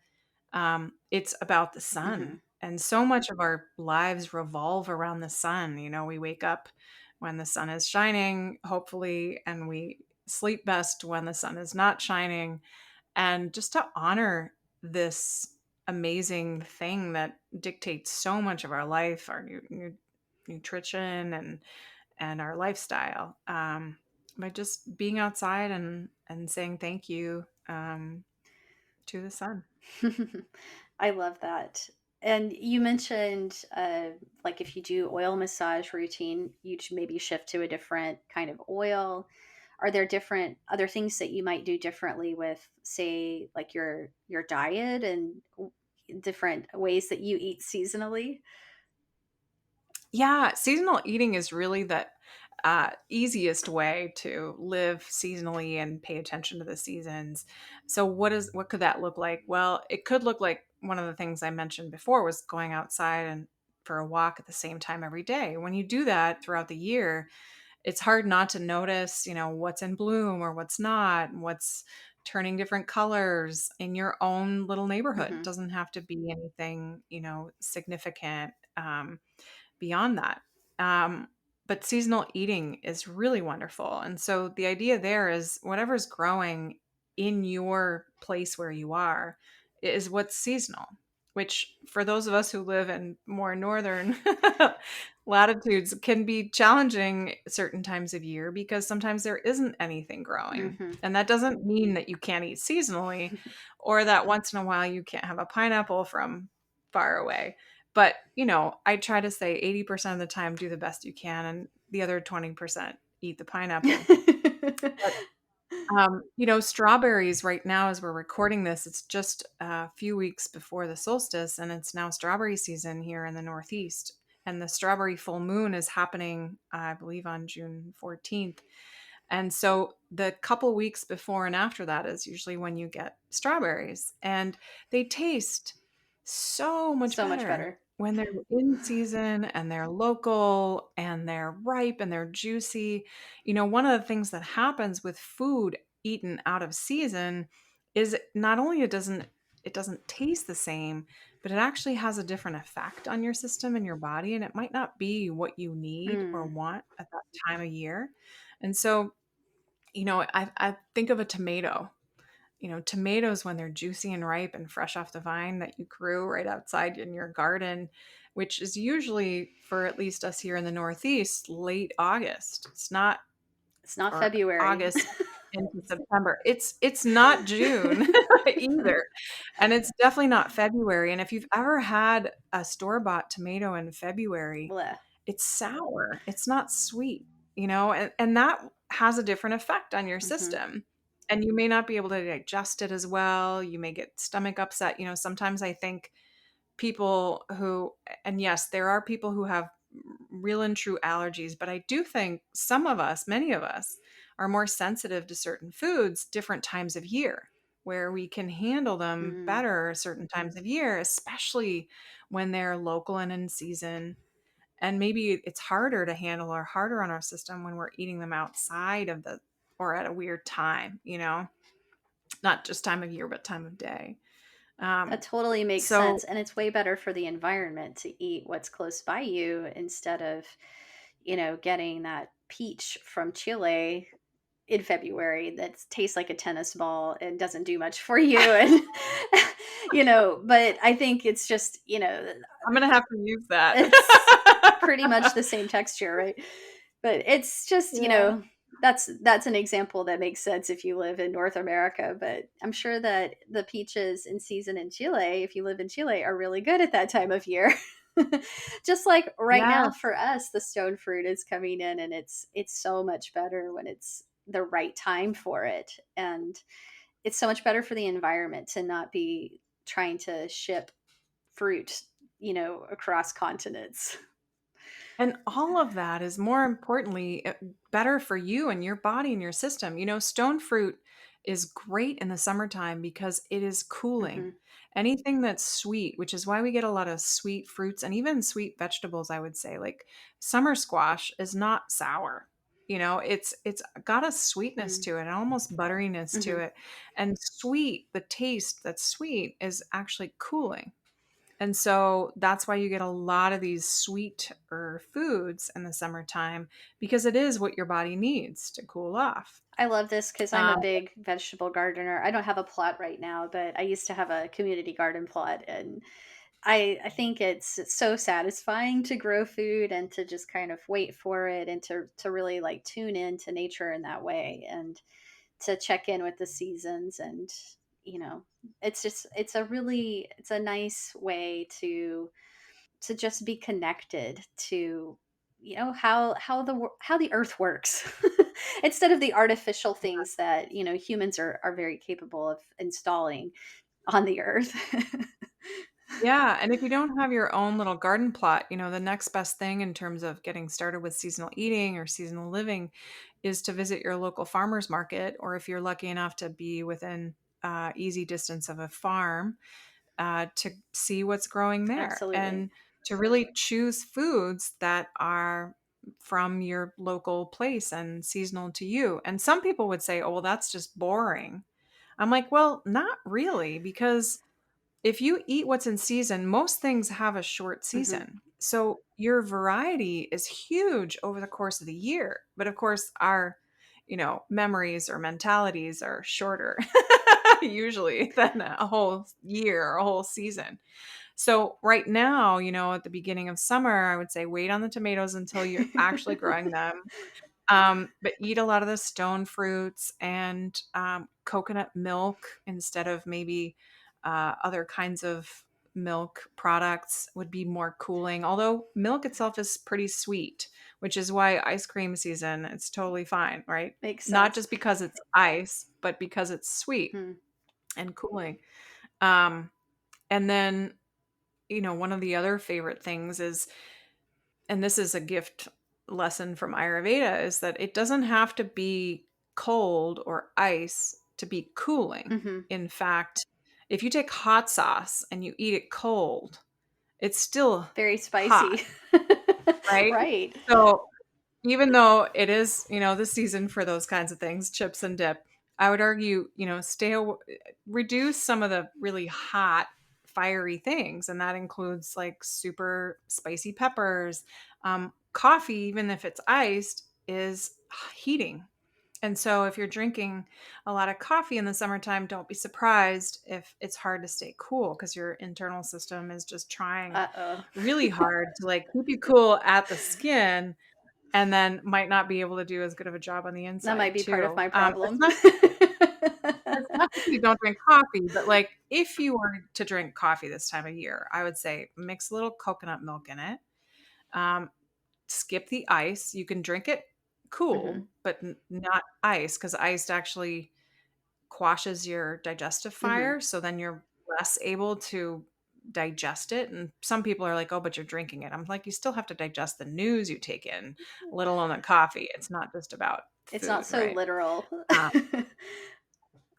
it's about the sun. Hmm. And so much of our lives revolve around the sun. We wake up when the sun is shining, hopefully, and we sleep best when the sun is not shining. And just to honor this amazing thing that dictates so much of our life, our nutrition and our lifestyle, by just being outside and saying thank you to the sun. I love that. And you mentioned, like if you do oil massage routine, maybe shift to a different kind of oil. Are there different other things that you might do differently with, say, like your diet and different ways that you eat seasonally? Yeah, seasonal eating is really the easiest way to live seasonally and pay attention to the seasons. So, what could that look like? Well, it could look like one of the things I mentioned before was going outside and for a walk at the same time every day. When you do that throughout the year, it's hard not to notice, what's in bloom or what's not, and what's turning different colors in your own little neighborhood. It Hmm. doesn't have to be anything, significant. Beyond that. Um, but seasonal eating is really wonderful. And so the idea there is whatever's growing in your place where you are is what's seasonal, which for those of us who live in more northern latitudes can be challenging certain times of year because sometimes there isn't anything growing. Hmm. And that doesn't mean that you can't eat seasonally or that once in a while you can't have a pineapple from far away. But, I try to say 80% of the time do the best you can and the other 20% eat the pineapple. But, strawberries right now as we're recording this, it's just a few weeks before the solstice and it's now strawberry season here in the Northeast. And the strawberry full moon is happening, I believe, on June 14th. And so the couple weeks before and after that is usually when you get strawberries. And they taste so much So much better better. when they're in season and they're local and they're ripe and they're juicy. One of the things that happens with food eaten out of season is not only it doesn't taste the same, but it actually has a different effect on your system and your body, and it might not be what you need or Mm. want at that time of year. And so I think of a tomato. Tomatoes when they're juicy and ripe and fresh off the vine that you grew right outside in your garden, which is usually for at least us here in the Northeast, late August. It's not It's not or February. August into September. It's not June either. And it's definitely not February. And if you've ever had a store-bought tomato in February, Bleh. it's sour. It's not sweet, and that has a different effect on your Hmm. system. and you may not be able to digest it as well. You may get stomach upset. Sometimes I think people who, and yes, there are people who have real and true allergies, but I do think some of us, many of us, are more sensitive to certain foods different times of year, where we can handle them Mm, better certain times of year, especially when they're local and in season. And maybe it's harder to handle or harder on our system when we're eating them outside of the, or at a weird time, not just time of year, but time of day. that Um, totally makes so sense. And it's way better for the environment to eat what's close by you instead of, getting that peach from Chile in February that tastes like a tennis ball and doesn't do much for you. And, but I think it's just, I'm gonna have to use that. it's pretty much the same texture, right? But it's just, Yeah. that's an example that makes sense if you live in North America. But I'm sure that the peaches in season in Chile, if you live in Chile, are really good at that time of year. Just like right now Yes. for us, the stone fruit is coming in, and it's so much better when it's the right time for it. And it's so much better for the environment to not be trying to ship fruit, across continents. And all of that is more importantly better for you and your body and your system. Stone fruit is great in the summertime because it is cooling. Hmm. Anything that's sweet, which is why we get a lot of sweet fruits and even sweet vegetables, I would say. Like summer squash is not sour. It's got a sweetness Mm. to it, almost butteriness to Hmm. it. And sweet, the taste that's sweet is actually cooling. And so that's why you get a lot of these sweeter foods in the summertime because it is what your body needs to cool off. I love this because I'm a Um, big vegetable gardener. I don't have a plot right now, but I used to have a community garden plot, and I think it's so satisfying to grow food and to just kind of wait for it and to really like tune in to nature in that way and to check in with the seasons. And you know it's just it's a nice way to just be connected to how the earth works instead of the artificial things that humans are very capable of installing on the earth. yeah, and if you don't have your own little garden plot, the next best thing in terms of getting started with seasonal eating or seasonal living is to visit your local farmers market, or if you're lucky enough to be within easy distance of a farm, to see what's growing there Absolutely. and to really choose foods that are from your local place and seasonal to you. And some people would say, oh, well, that's just boring. I'm like, well, not really, because if you eat what's in season, most things have a short Hmm. season. So your variety is huge over the course of the year. But of course, our, memories or mentalities are shorter usually than a whole year or a whole season. So right now, at the beginning of summer, I would say wait on the tomatoes until you're actually growing them. But eat a lot of the stone fruits and coconut milk instead of maybe other kinds of milk products would be more cooling. Although milk itself is pretty sweet, which is why ice cream season, it's totally fine, right? Makes Not sense. just because it's ice, but because it's sweet Hmm. and cooling. Um, and then, one of the other favorite things is, and this is a gift lesson from Ayurveda, is that it doesn't have to be cold or ice to be cooling. Hmm. In fact, if you take hot sauce and you eat it cold, it's still Very hot, spicy. right? Right. So even though it is, the season for those kinds of things, chips and dip, I would argue, reduce some of the really hot, fiery things. And that includes like super spicy peppers. Coffee, even if it's iced, is heating. And so if you're drinking a lot of coffee in the summertime, don't be surprised if it's hard to stay cool because your internal system is just trying Uh-oh. really hard to like keep you cool at the skin and then might not be able to do as good of a job on the That might inside be part of too. my It's problem. not it's not to say don't drink coffee, but like if you were to drink coffee this time of year, I would say mix a little coconut milk in it. Um, Skip the ice. You can drink it Hmm. cool, but not ice because ice actually quashes your digestive Hmm. fire. So then you're less able to digest it. And some people are like, oh, but you're drinking it. I'm like, you still have to digest the news you take in, let alone the coffee. It's not just about It's not food, so right? literal. Um,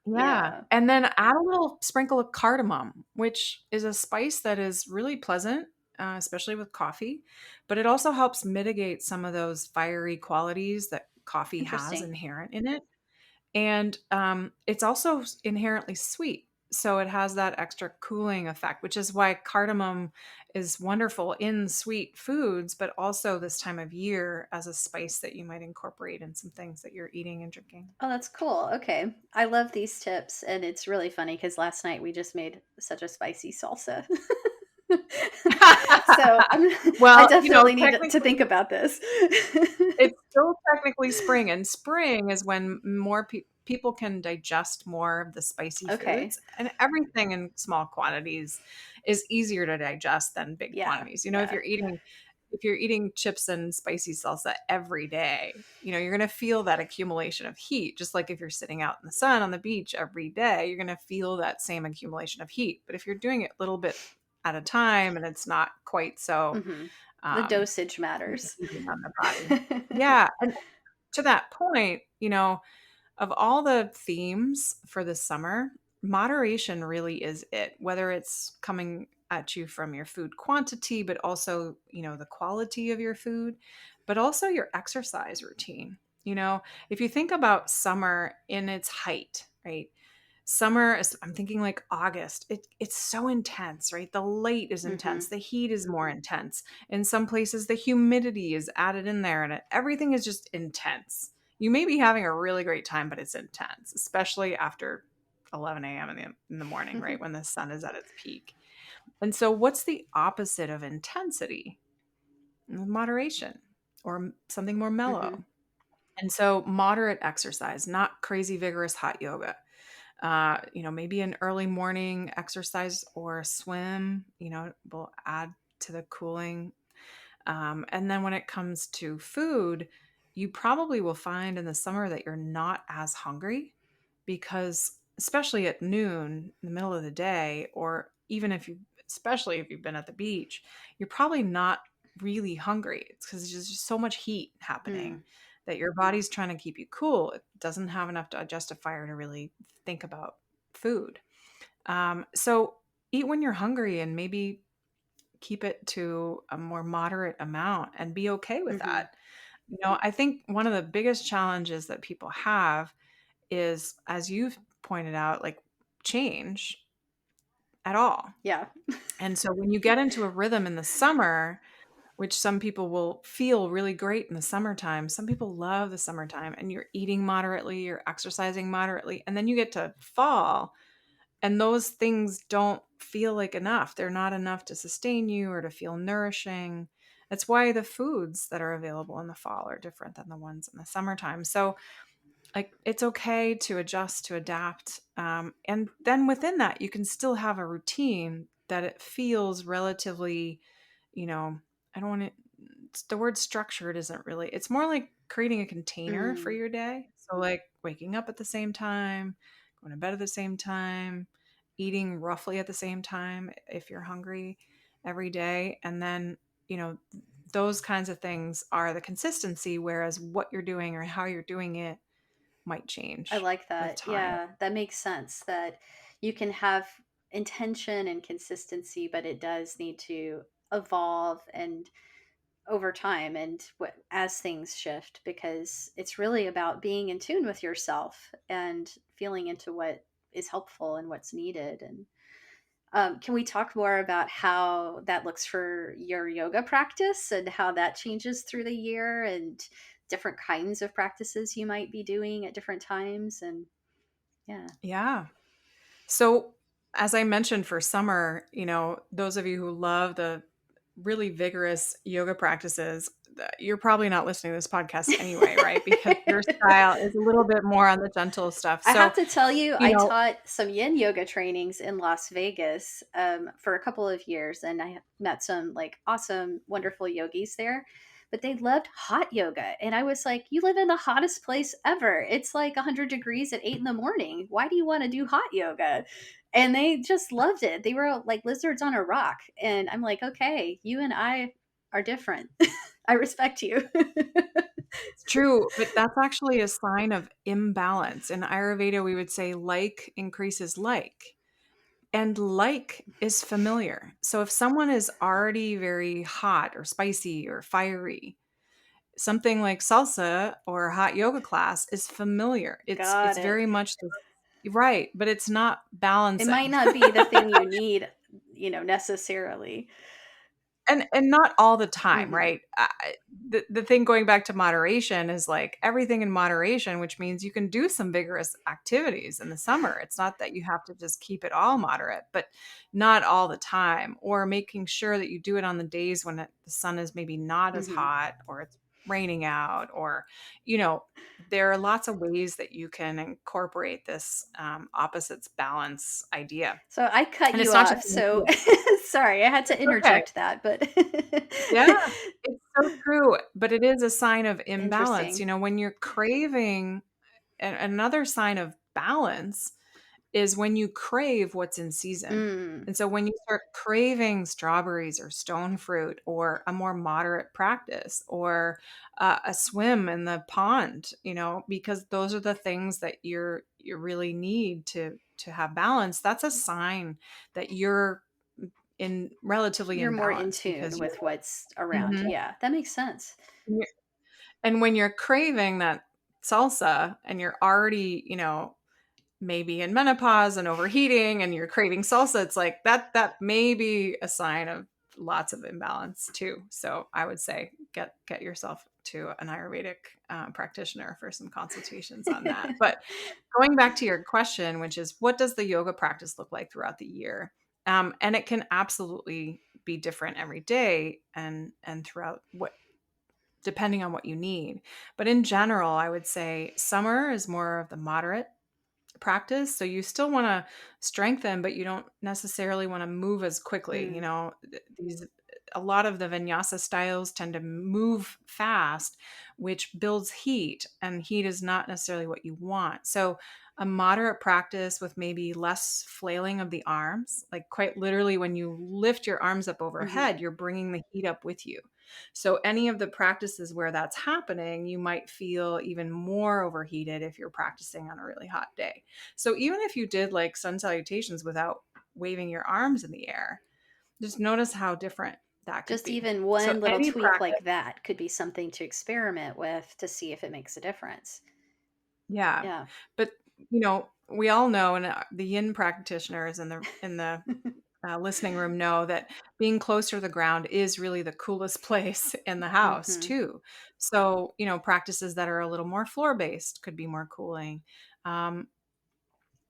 yeah. Yeah. And then add a little sprinkle of cardamom, which is a spice that is really pleasant, especially with coffee, but it also helps mitigate some of those fiery qualities that coffee has Interesting. inherent in it. And it's also inherently sweet. So it has that extra cooling effect, which is why cardamom is wonderful in sweet foods, but also this time of year as a spice that you might incorporate in some things that you're eating and drinking. Oh, that's cool. Okay. I love these tips. And it's really funny because last night we just made such a spicy salsa. So I Well, definitely need to technically think about this. it's still technically spring, and spring is when more people can digest more of the spicy Okay. foods, and everything in small quantities is easier to digest than big Yeah. quantities. Yeah. If you're eating chips and spicy salsa every day, you're going to feel that accumulation of heat. Just like if you're sitting out in the sun on the beach every day, you're going to feel that same accumulation of heat. But if you're doing it a little bit at a time and it's not quite so Hmm. The um, dosage matters. eating on the body. Yeah, and to that point, of all the themes for the summer, moderation really is it. Whether it's coming at you from your food quantity, but also, the quality of your food, but also your exercise routine. If you think about summer in its height, right? Summer is, I'm thinking like August. It's so intense, right? The light is Hmm. intense, the heat is more intense. In some places, the humidity is added in there, and everything is just intense. You may be having a really great time, but it's intense, especially after 11 a.m. in the morning, right? When the sun is at its peak. And so, what's the opposite of intensity? Moderation or something more Hmm. mellow. And so, moderate exercise, not crazy vigorous hot yoga. Maybe an early morning exercise or a swim, will add to the cooling. And then when it comes to food, you probably will find in the summer that you're not as hungry because, especially at noon, in the middle of the day, or even especially if you've been at the beach, you're probably not really hungry. It's because there's just so much heat happening Mm. that your body's trying to keep you cool. It doesn't have enough digestive fire to really think about food. So eat when you're hungry and maybe keep it to a more moderate amount and be okay with Hmm. that. I think one of the biggest challenges that people have is, as you've pointed out, like change at all. Yeah. And so when you get into a rhythm in the summer, which some people will feel really great in the summertime, some people love the summertime, and you're eating moderately, you're exercising moderately, and then you get to fall and those things don't feel like enough. They're not enough to sustain you or to feel nourishing. That's why the foods that are available in the fall are different than the ones in the summertime. So, like, it's okay to adjust, to adapt. And then within that, you can still have a routine that it feels relatively, you know, I don't want to, the word structured isn't really, it's more like creating a container for Mm. your day. So, like, waking up at the same time, going to bed at the same time, eating roughly at the same time if you're hungry every day. And then, you know, those kinds of things are the consistency, whereas what you're doing or how you're doing it might I change like with that. time. Yeah, that makes sense that you can have intention and consistency, but it does need to evolve and over time and as things shift because it's really about being in tune with yourself and feeling into what is helpful and what's needed. And can we talk more about how that looks for your yoga practice and how that changes through the year and different kinds of practices you might be doing at different times? And yeah. Yeah. So, as I mentioned for summer, those of you who love the really vigorous yoga practices, you're probably not listening to this podcast anyway, right? Because your style is a little bit more on the gentle stuff. I have So, to tell you, you I know, taught some yin yoga trainings in Las Vegas for a couple of years, and I met some like awesome, wonderful yogis there. but they loved hot yoga. And I was like, you live in the hottest place ever. It's like 100 degrees at 8 in the morning. Why do you want to do hot yoga? And they just loved it. They were like lizards on a rock. And I'm like, okay, you and I are different. I respect you. It's true, but that's actually a sign of imbalance. In Ayurveda, we would say like increases like, and like is familiar. So if someone is already very hot or spicy or fiery, something like salsa or a hot yoga class is familiar. It's Got it. very much the right, but it's not It might balancing. not be the thing you need, necessarily. And not all the time, Hmm. right? The thing going back to moderation is like everything in moderation, which means you can do some vigorous activities in the summer. It's not that you have to just keep it all moderate, but not all the time, or making sure that you do it on the days when the sun is maybe not as Hmm. hot or it's raining out, or you know there are lots of ways that you can incorporate this opposites balance idea. So I cut And you it's not just off. in the So food. sorry, I had to Okay. interject that, but Yeah, it's so true, but it is a sign of imbalance. interesting. When you're craving, another sign of balance is when you crave what's in season. Mm, And so when you start craving strawberries or stone fruit or a more moderate practice or a swim in the pond, because those are the things that you really need to have balance, that's a sign that you're in relatively you're more in imbalanced tune because with what's around. Mhm. Yeah, that makes sense. And when you're craving that salsa and you're already, maybe in menopause and overheating and you're craving salsa, it's like that may be a sign of lots of imbalance too. So I would say get yourself to an Ayurvedic practitioner for some consultations on that. But going back to your question, which is what does the yoga practice look like throughout the year? And it can absolutely be different every day and throughout what depending on what you need. But in general, I would say summer is more of the moderate practice. So you still want to strengthen, but you don't necessarily want to move as quickly. Mm, These a lot of the vinyasa styles tend to move fast, which builds heat, and heat is not necessarily what you want. So a moderate practice with maybe less flailing of the arms, like quite literally when you lift your arms up hmm. overhead, you're bringing the heat up with you. So any of the practices where that's happening, you might feel even more overheated if you're practicing on a really hot day. So even if you did like sun salutations without waving your arms in the air, just notice how different that could Just be. even So one little any tweak practice, like that could be something to experiment with to see if it makes a difference. yeah. Yeah. But we all know, and the yin practitioners in the listening room know that being closer to the ground is really the coolest place in the house Hmm. too. So practices that are a little more floor based could be more cooling. Um,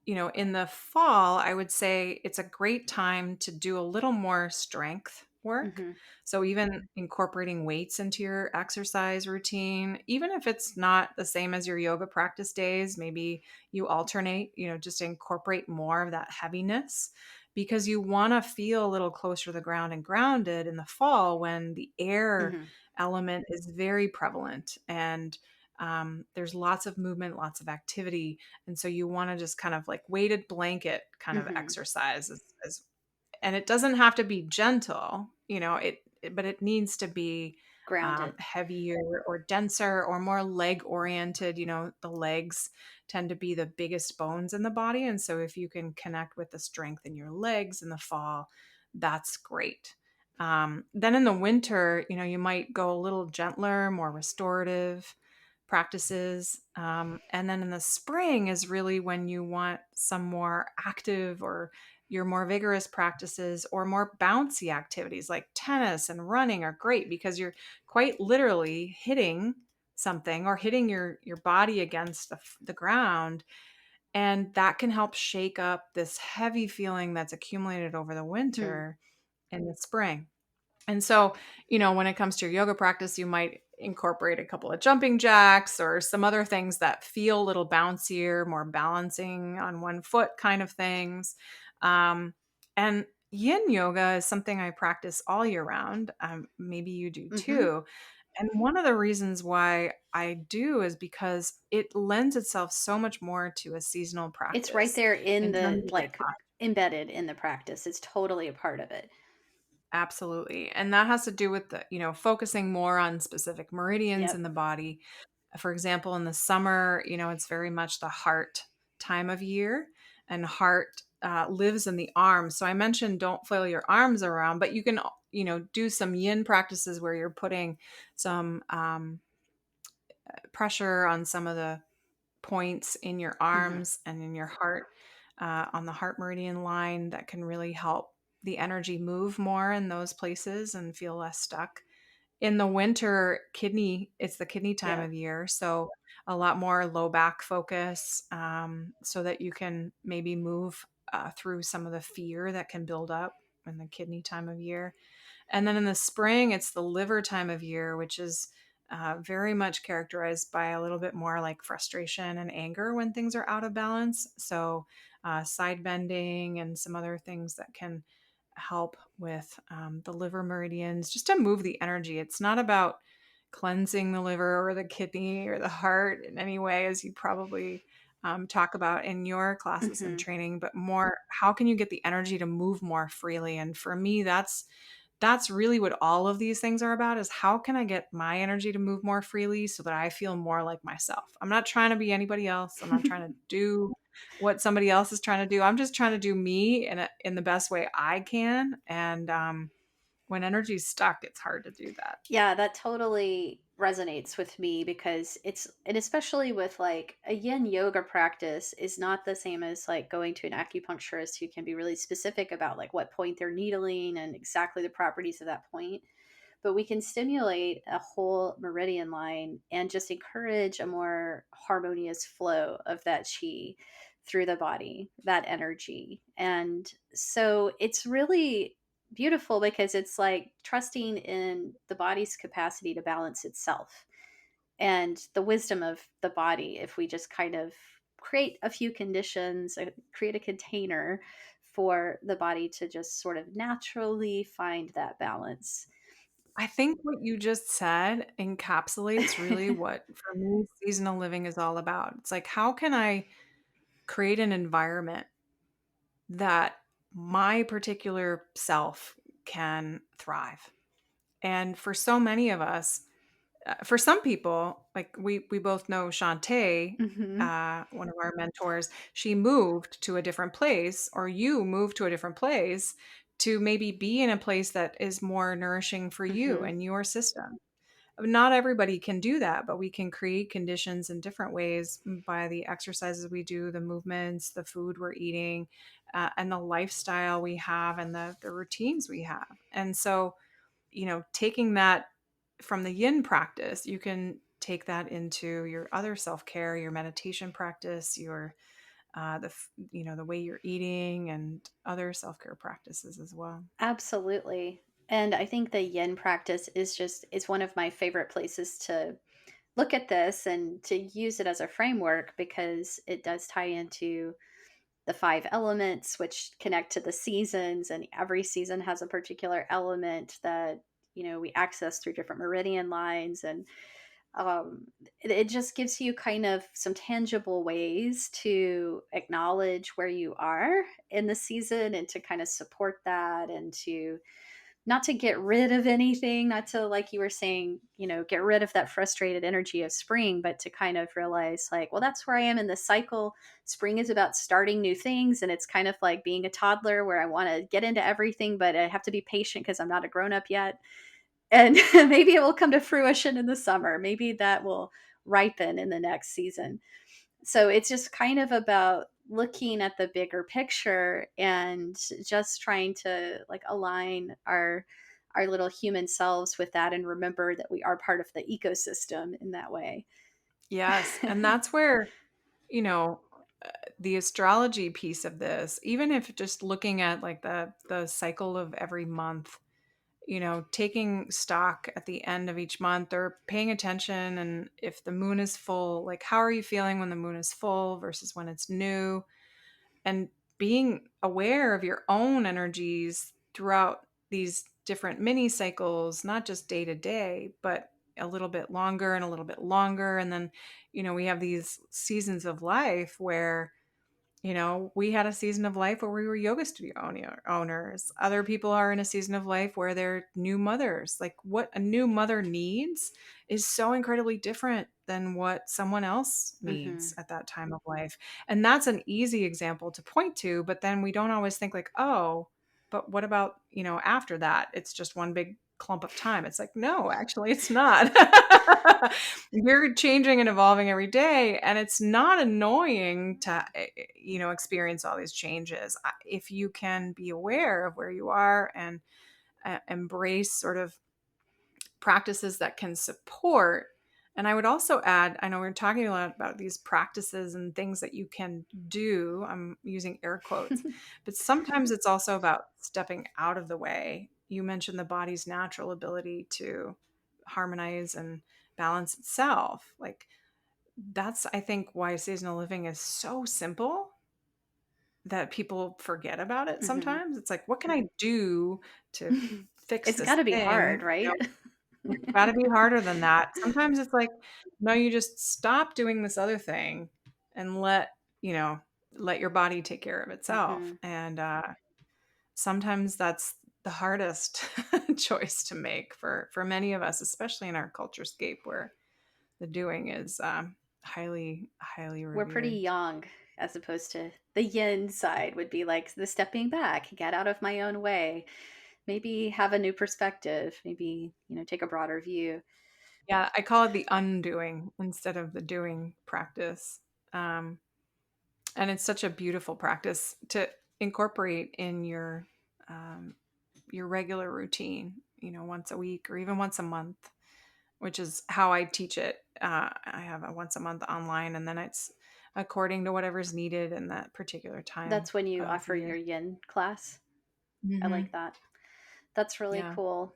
in the fall, I would say it's a great time to do a little more strength work. Hmm. So, even incorporating weights into your exercise routine, even if it's not the same as your yoga practice days, maybe you alternate, just incorporate more of that heaviness because you want to feel a little closer to the ground and grounded in the fall when the air Hmm. element is very prevalent and there's lots of movement, lots of activity, and so you want to just kind of like weighted blanket kind of Hmm. exercise and it doesn't have to be gentle, but it needs to be Grounded. heavier or denser or more leg oriented. The legs tend to be the biggest bones in the body. And so if you can connect with the strength in your legs in the fall, that's great. Then in the winter, you might go a little gentler, more restorative practices. And then in the spring is really when you want some more active or your more vigorous practices or more bouncy activities like tennis and running are great because you're quite literally hitting something or hitting your body against the ground, and that can help shake up this heavy feeling that's accumulated over the Hmm. winter in the spring. And so, when it comes to your yoga practice, you might incorporate a couple of jumping jacks or some other things that feel a little bouncier, more balancing on one foot kind of things. And yin yoga is something I practice all year round. Maybe you do Hmm. too. And one of the reasons why I do is because it lends itself so much more to a seasonal It's right practice there in in terms the, of the like, embedded in the practice. It's totally a part of it. absolutely. And that has to do with the, focusing more on specific meridians in Yep. the body. For example, in the summer, it's very much the heart time of year, and heart lives in the arms. So I mentioned don't flail your arms around, but you can, do some yin practices where you're putting some pressure on some of the points in your Mhm. arms and in your heart, on the heart meridian line, that can really help the energy move more in those places and feel less stuck. In the winter, it's the kidney time Yeah. of year. So a lot more low back focus, so that you can maybe move through some of the fear that can build up in the kidney time of year. And then in the spring, it's the liver time of year, which is very much characterized by a little bit more like frustration and anger when things are out of balance. So, side bending and some other things that can help with the liver meridians, just to move the energy. It's not about cleansing the liver or the kidney or the heart in any way, as you probably talk about in your classes and Mhm. training, but more how can you get the energy to move more freely? And for me, that's really what all of these things are about, is how can I get my energy to move more freely so that I feel more like myself? I'm not trying to be anybody else. I'm not trying to do what somebody else is trying to do. I'm just trying to do me in the best way I can. And when energy's stuck, it's hard to do that. Yeah, that totally resonates with me because and especially with like a yin yoga practice is not the same as like going to an acupuncturist who can be really specific about like what point they're needling and exactly the properties of that point. But we can stimulate a whole meridian line and just encourage a more harmonious flow of that chi through the body, that energy. And so it's really beautiful because it's like trusting in the body's capacity to balance itself and the wisdom of the body if we just kind of create a few conditions, create a container for the body to just sort of naturally find that balance. I think what you just said encapsulates really what, for me, seasonal living is all about. It's like, how can I create an environment that my particular self can thrive? And for so many of us, for some people, like we both know Shantae, Hmm. one of our mentors, she moved to a different place, or you moved to a different place to maybe be in a place that is more nourishing for you Hmm. and your system. Not everybody can do that, but we can create conditions in different ways, by the exercises we do, the movements, the food we're eating, and the lifestyle we have, and the routines we have. And so, taking that from the yin practice, you can take that into your other self-care, your meditation practice, your the way you're eating, and other self-care practices as well. Absolutely. And I think the yin practice is just is one of my favorite places to look at this and to use it as a framework because it does tie into the five elements which connect to the seasons, and every season has a particular element that we access through different meridian lines. And it just gives you kind of some tangible ways to acknowledge where you are in the season and to kind of support that and to not to get rid of anything, not to, like you were saying, get rid of that frustrated energy of spring, but to kind of realize, like, well, that's where I am in the cycle. Spring is about starting new things. And it's kind of like being a toddler where I want to get into everything, but I have to be patient because I'm not a grown up yet. And maybe it will come to fruition in the summer. Maybe that will ripen in the next season. So it's just kind of about looking at the bigger picture and just trying to like align our little human selves with that and remember that we are part of the ecosystem in that way. Yes, and that's where, you know, the astrology piece of this, even if just looking at like the cycle of every month, taking stock at the end of each month, or paying attention, and if the moon is full, like how are you feeling when the moon is full versus when it's new, and being aware of your own energies throughout these different mini cycles, not just day to day, but a little bit longer and a little bit longer. And then, we have these seasons of life where, we had a season of life where we were yoga studio owners. Other people are in a season of life where they're new mothers. Like what a new mother needs is so incredibly different than what someone else Hmm. needs at that time of life. And that's an easy example to point to, but then we don't always think like, oh, but what about, after that? It's just one big clump of time. It's like, no, actually it's not. You're changing and evolving every day, and it's not annoying to experience all these changes if you can be aware of where you are and embrace sort of practices that can support. And I would also add, I know we're talking a lot about these practices and things that you can do. I'm using air quotes, but sometimes it's also about stepping out of the way. You mentioned the body's natural ability to harmonize and balance itself. Like that's, I think, why seasonal living is so simple that people forget about it Hmm. sometimes. It's like, what can I do to fix It's this got to be hard, thing? right? It's gotta be harder than that. Sometimes it's like, no, you just stop doing this other thing and you know, let your body take care of itself. Hmm. And sometimes that's the hardest choice to make for many of us, especially in our culture scape where the doing is highly, highly We're pretty revered. young, as opposed to the yin side would be like the stepping back, get out of my own way, maybe have a new perspective, maybe, take a broader view. Yeah, I call it the undoing instead of the doing practice. Um, and it's such a beautiful practice to incorporate in um, your regular routine, once a week or even once a month, which is how I teach it. I have a once a month online, and then it's according to whatever's needed in that particular time That's when you of offer year. your yin class. I Hmm. like that. That's really Yeah. cool.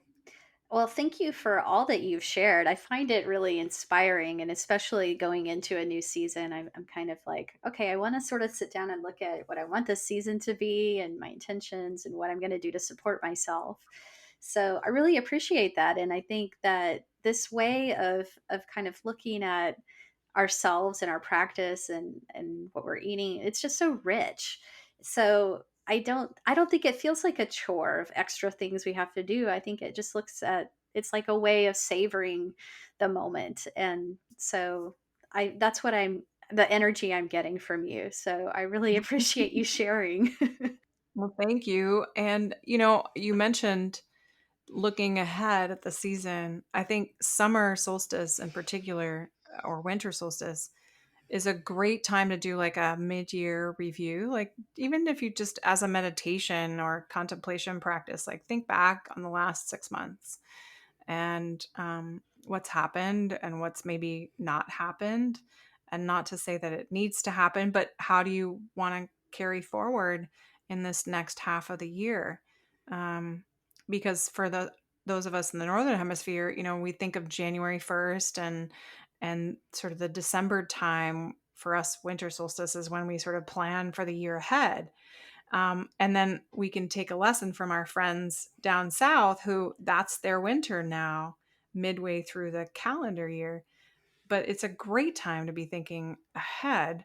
Well, thank you for all that you've shared. I find it really inspiring, and especially going into a new season, I'm kind of like, okay, I want to sort of sit down and look at what I want this season to be and my intentions and what I'm going to do to support myself. So I really appreciate that, and I think that this way of kind of looking at ourselves and our practice and what we're eating, it's just so rich. So I don't think it feels like a chore of extra things we have to do. I think it just looks at it's like a way of savoring the moment. And so I that's what I'm the energy I'm getting from you. So I really appreciate you sharing. Well, thank you. And, you mentioned looking ahead at the season. I think summer solstice in particular, or winter solstice, is a great time to do like a mid-year review. Like even if you just as a meditation or contemplation practice, like think back on the last 6 months and what's happened and what's maybe not happened. And not to say that it needs to happen, but how do you want to carry forward in this next half of the year? Um, because for those of us in the northern hemisphere, we think of January 1st and sort of the December time for us. Winter solstice is when we sort of plan for the year ahead. And then we can take a lesson from our friends down south who that's their winter now, midway through the calendar year. But it's a great time to be thinking ahead,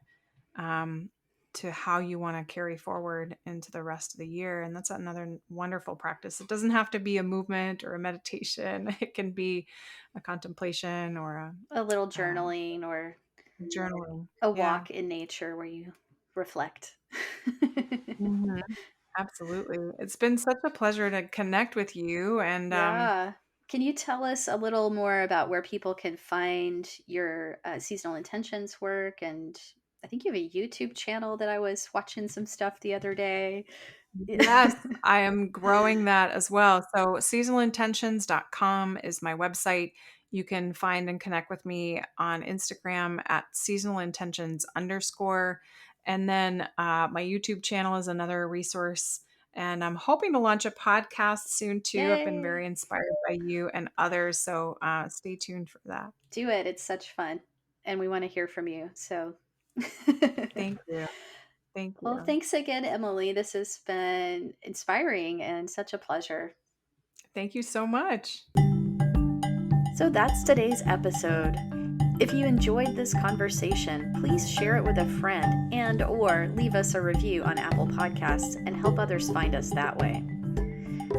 um, to how you want to carry forward into the rest of the year. And that's another wonderful practice. It doesn't have to be a movement or a meditation, it can be a contemplation or A little um, journaling or journaling. a Yeah. walk in nature where you reflect. Mhm. Absolutely. It's been such a pleasure to connect with you. And Yeah. Can you tell us a little more about where people can find your seasonal intentions work? And I think you have a YouTube channel that I was watching some stuff the other day. yes, I am growing that as well. So seasonalintentions.com is my website. You can find and connect with me on Instagram at seasonalintentions underscore. And then my YouTube channel is another resource. And I'm hoping to launch a podcast soon too. I've been Yay. very inspired by you and others. So stay tuned for that. Do it. It's such fun. And we want to hear from you. So, Thank you. Thank well, you. thanks again, Emily. This has been inspiring and such a pleasure. Thank you so much. So, So that's today's episode. If you enjoyed this conversation, please share it with a friend and or leave us a review on Apple Podcasts and help others find us that way.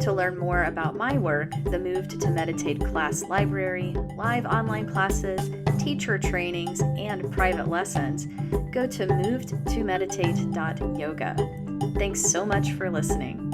To learn more about my work, the Moved to Meditate class library, live online classes, teacher trainings, and private lessons, go to movedtomeditate.yoga. Thanks so much for listening.